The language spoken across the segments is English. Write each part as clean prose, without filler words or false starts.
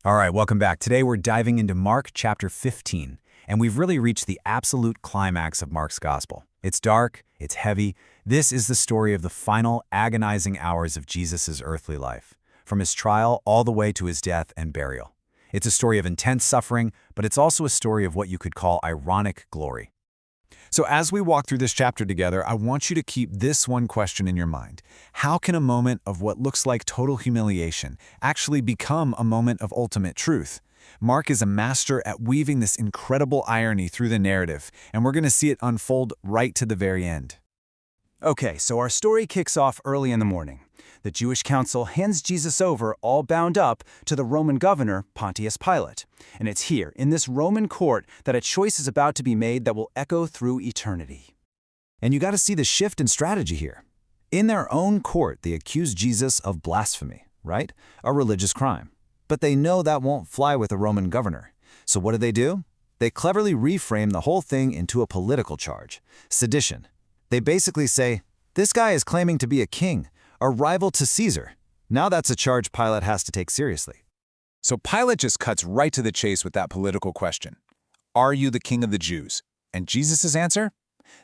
All right, welcome back. Today we're diving into Mark chapter 15, and we've really reached the absolute climax of Mark's gospel. It's dark, it's heavy. This is the story of the final agonizing hours of Jesus' earthly life, from his trial all the way to his death and burial. It's a story of intense suffering, but it's also a story of what you could call ironic glory. So as we walk through this chapter together, I want you to keep this one question in your mind. How can a moment of what looks like total humiliation actually become a moment of ultimate truth? Mark is a master at weaving this incredible irony through the narrative, and we're going to see it unfold right to the very end. Okay, so our story kicks off early in the morning. The Jewish council hands Jesus over, all bound up, to the Roman governor, Pontius Pilate. And it's here, in this Roman court, that a choice is about to be made that will echo through eternity. And you got to see the shift in strategy here. In their own court, they accuse Jesus of blasphemy, right? A religious crime. But they know that won't fly with a Roman governor. So what do? They cleverly reframe the whole thing into a political charge: sedition. They basically say, this guy is claiming to be a king, a rival to Caesar. Now that's a charge Pilate has to take seriously. So Pilate just cuts right to the chase with that political question. Are you the king of the Jews? And Jesus' answer?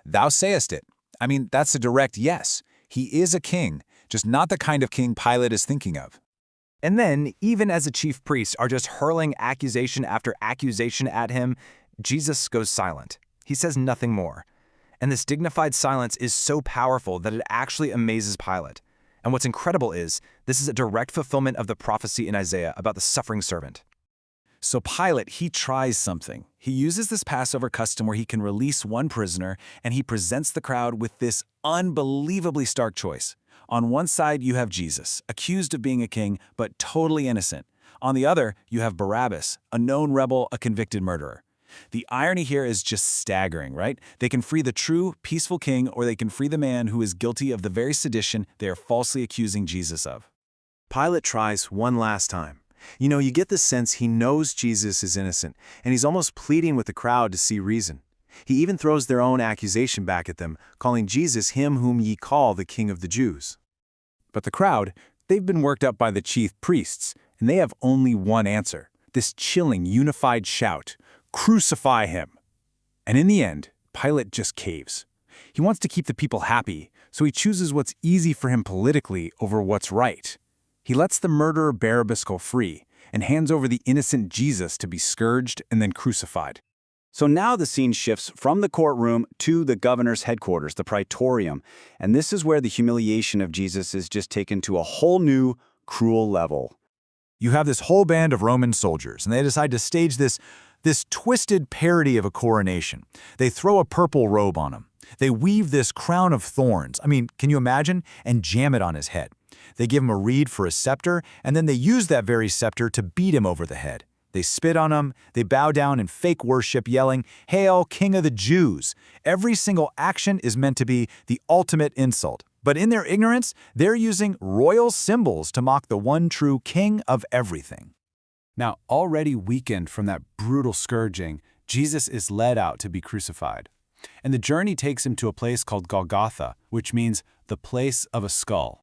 Thou sayest it. I mean, that's a direct yes. He is a king, just not the kind of king Pilate is thinking of. And then, even as the chief priests are just hurling accusation after accusation at him, Jesus goes silent. He says nothing more. And this dignified silence is so powerful that it actually amazes Pilate. And what's incredible is, this is a direct fulfillment of the prophecy in Isaiah about the suffering servant. So Pilate, he tries something. He uses this Passover custom where he can release one prisoner, and he presents the crowd with this unbelievably stark choice. On one side, you have Jesus, accused of being a king, but totally innocent. On the other, you have Barabbas, a known rebel, a convicted murderer. The irony here is just staggering, right? They can free the true, peaceful king, or they can free the man who is guilty of the very sedition they are falsely accusing Jesus of. Pilate tries one last time. You get the sense he knows Jesus is innocent, and he's almost pleading with the crowd to see reason. He even throws their own accusation back at them, calling Jesus him whom ye call the King of the Jews. But the crowd, they've been worked up by the chief priests, and they have only one answer, this chilling, unified shout: crucify him! And in the end, Pilate just caves. He wants to keep the people happy, so he chooses what's easy for him politically over what's right. He lets the murderer Barabbas go free and hands over the innocent Jesus to be scourged and then crucified. So now the scene shifts from the courtroom to the governor's headquarters, the Praetorium, and this is where the humiliation of Jesus is just taken to a whole new, cruel level. You have this whole band of Roman soldiers, and they decide to stage this twisted parody of a coronation. They throw a purple robe on him. They weave this crown of thorns, can you imagine? And jam it on his head. They give him a reed for a scepter, and then they use that very scepter to beat him over the head. They spit on him, they bow down in fake worship, yelling, "Hail, King of the Jews!" Every single action is meant to be the ultimate insult. But in their ignorance, they're using royal symbols to mock the one true king of everything. Now, already weakened from that brutal scourging, Jesus is led out to be crucified. And the journey takes him to a place called Golgotha, which means the place of a skull.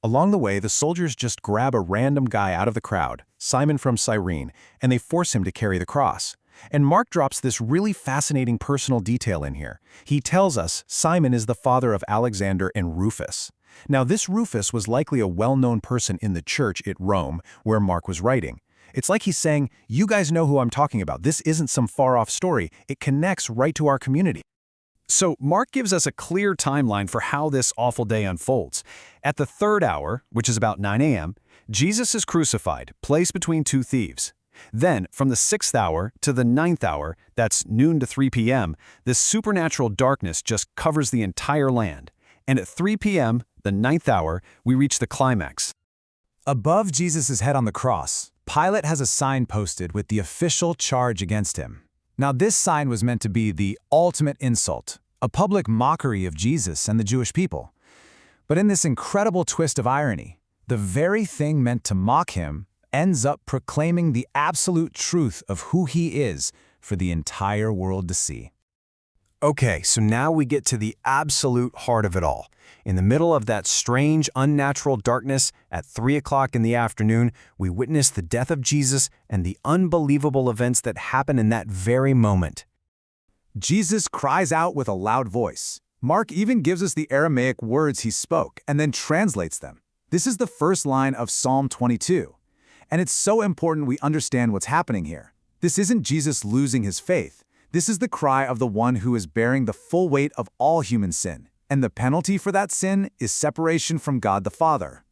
Along the way, the soldiers just grab a random guy out of the crowd, Simon from Cyrene, and they force him to carry the cross. And Mark drops this really fascinating personal detail in here. He tells us Simon is the father of Alexander and Rufus. Now, this Rufus was likely a well-known person in the church at Rome, where Mark was writing. It's like he's saying, you guys know who I'm talking about. This isn't some far-off story. It connects right to our community. So Mark gives us a clear timeline for how this awful day unfolds. At the 3rd hour, which is about 9 a.m., Jesus is crucified, placed between two thieves. Then, from the 6th hour to the 9th hour, that's noon to 3 p.m., this supernatural darkness just covers the entire land. And at 3 p.m., the 9th hour, we reach the climax. Above Jesus' head on the cross, Pilate has a sign posted with the official charge against him. Now, this sign was meant to be the ultimate insult, a public mockery of Jesus and the Jewish people. But in this incredible twist of irony, the very thing meant to mock him ends up proclaiming the absolute truth of who he is for the entire world to see. Okay, so now we get to the absolute heart of it all. In the middle of that strange, unnatural darkness, at 3 o'clock in the afternoon, we witness the death of Jesus and the unbelievable events that happen in that very moment. Jesus cries out with a loud voice. Mark even gives us the Aramaic words he spoke and then translates them. This is the first line of Psalm 22. And it's so important we understand what's happening here. This isn't Jesus losing his faith. This is the cry of the one who is bearing the full weight of all human sin. And the penalty for that sin is separation from God the Father.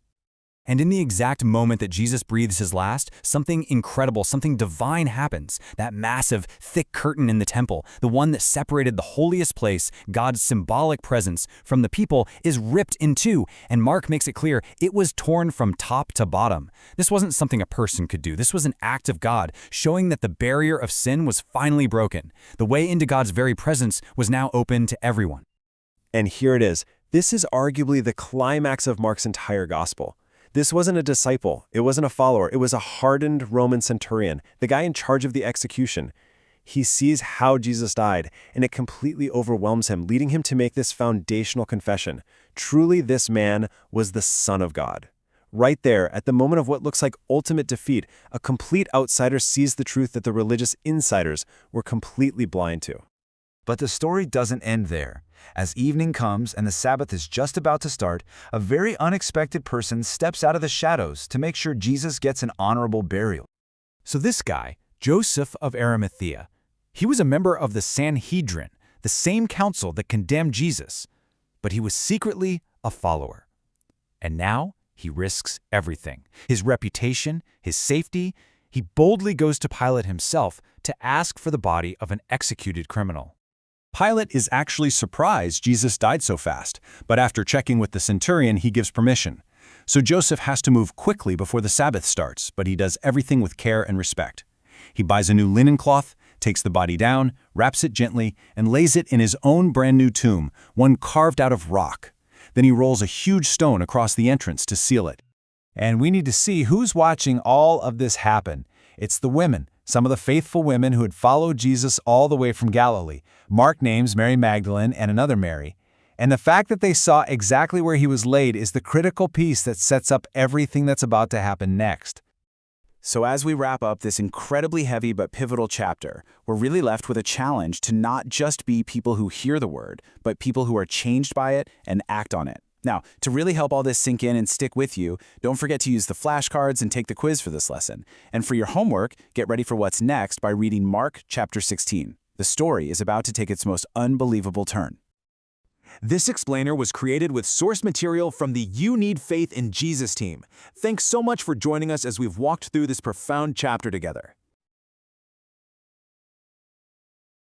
And in the exact moment that Jesus breathes his last, something incredible, something divine happens. That massive, thick curtain in the temple, the one that separated the holiest place, God's symbolic presence, from the people, is ripped in two. And Mark makes it clear it was torn from top to bottom. This wasn't something a person could do. This was an act of God, showing that the barrier of sin was finally broken. The way into God's very presence was now open to everyone. And here it is. This is arguably the climax of Mark's entire gospel. This wasn't a disciple, it wasn't a follower, it was a hardened Roman centurion, the guy in charge of the execution. He sees how Jesus died, and it completely overwhelms him, leading him to make this foundational confession. Truly, this man was the Son of God. Right there, at the moment of what looks like ultimate defeat, a complete outsider sees the truth that the religious insiders were completely blind to. But the story doesn't end there. As evening comes and the Sabbath is just about to start, a very unexpected person steps out of the shadows to make sure Jesus gets an honorable burial. So this guy, Joseph of Arimathea, he was a member of the Sanhedrin, the same council that condemned Jesus, but he was secretly a follower. And now he risks everything. His reputation, his safety. He boldly goes to Pilate himself to ask for the body of an executed criminal. Pilate is actually surprised Jesus died so fast, but after checking with the centurion, he gives permission. So Joseph has to move quickly before the Sabbath starts, but he does everything with care and respect. He buys a new linen cloth, takes the body down, wraps it gently, and lays it in his own brand new tomb, one carved out of rock. Then he rolls a huge stone across the entrance to seal it. And we need to see who's watching all of this happen. It's the women, some of the faithful women who had followed Jesus all the way from Galilee. Mark names Mary Magdalene and another Mary. And the fact that they saw exactly where he was laid is the critical piece that sets up everything that's about to happen next. So as we wrap up this incredibly heavy but pivotal chapter, we're really left with a challenge to not just be people who hear the word, but people who are changed by it and act on it. Now, to really help all this sink in and stick with you, don't forget to use the flashcards and take the quiz for this lesson. And for your homework, get ready for what's next by reading Mark chapter 16. The story is about to take its most unbelievable turn. This explainer was created with source material from the You Need Faith in Jesus team. Thanks so much for joining us as we've walked through this profound chapter together.